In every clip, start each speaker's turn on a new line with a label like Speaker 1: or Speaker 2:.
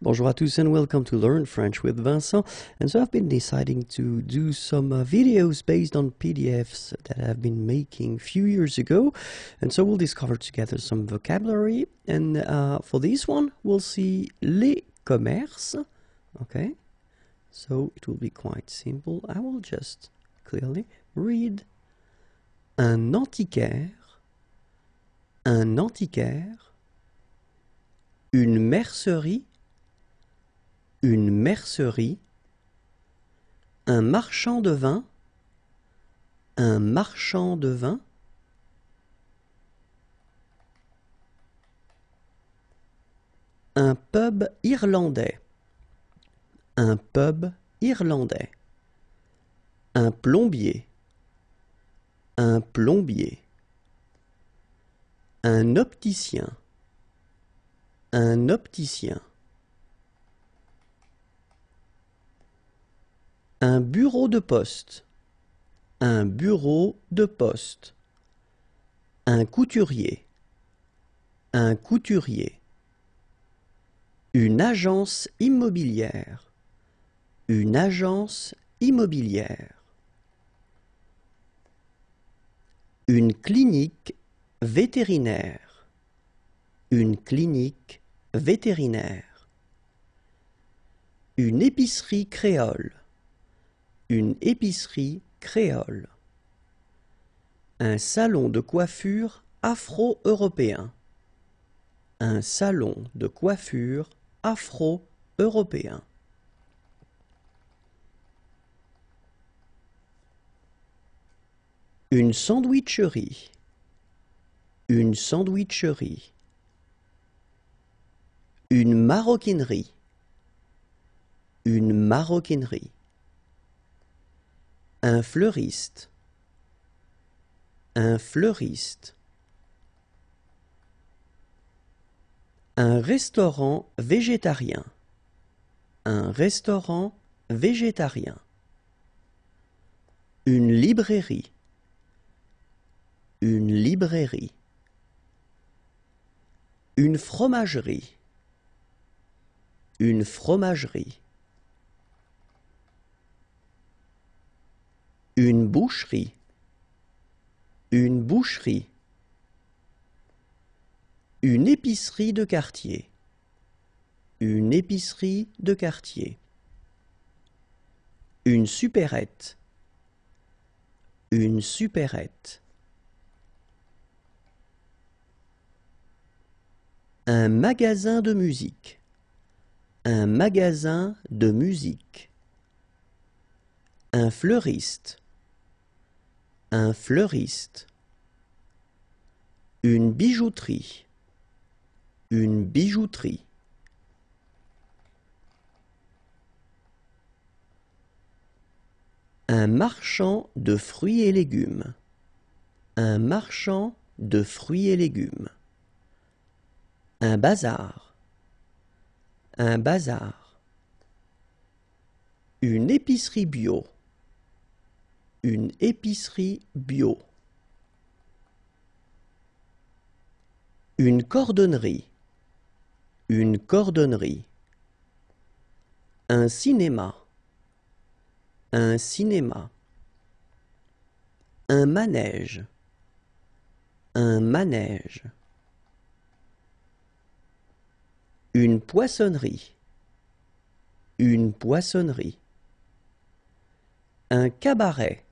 Speaker 1: Bonjour à tous and welcome to Learn French with Vincent. And so I've been deciding to do some videos based on PDFs that I've been making a few years ago. And so we'll discover together some vocabulary. And for this one, we'll see les commerces. Okay, so it will be quite simple. I will just clearly read un antiquaire, une mercerie, un marchand de vin, un pub irlandais, un plombier, un opticien, un bureau de poste, un couturier, une agence immobilière, une clinique vétérinaire, une épicerie créole, un salon de coiffure afro-européen, une sandwicherie, une maroquinerie, un fleuriste, un restaurant végétarien, une librairie, une fromagerie, une boucherie, une épicerie de quartier, une supérette, un magasin de musique, un fleuriste, une bijouterie, un marchand de fruits et légumes, un bazar, une épicerie bio, une cordonnerie, un cinéma, un manège, une poissonnerie, un cabaret,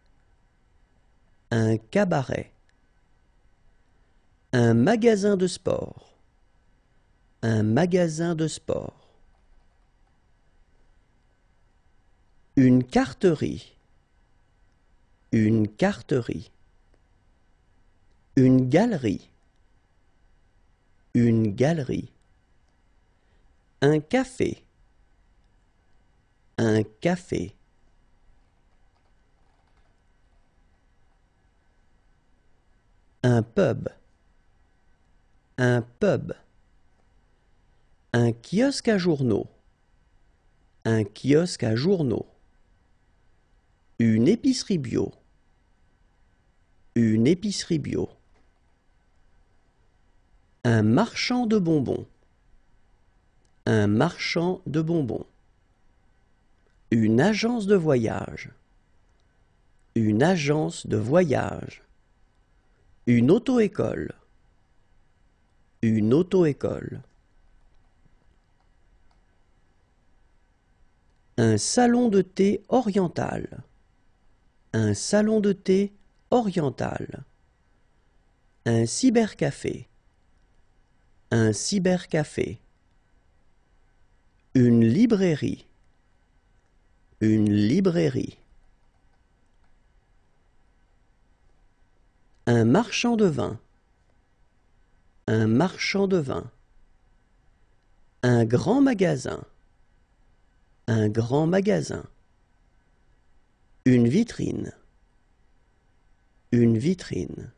Speaker 1: un magasin de sport, une carterie, une galerie, un café, un pub, un kiosque à journaux, une épicerie bio, un marchand de bonbons, Un marchand de bonbons. Une agence de voyage. Une agence de voyage. Une auto-école. Une auto-école. Un salon de thé oriental. Un salon de thé oriental. Un cybercafé. Un cybercafé. Une librairie. Une librairie. Un marchand de vin. Un marchand de vin. Un grand magasin. Un grand magasin. Une vitrine. Une vitrine.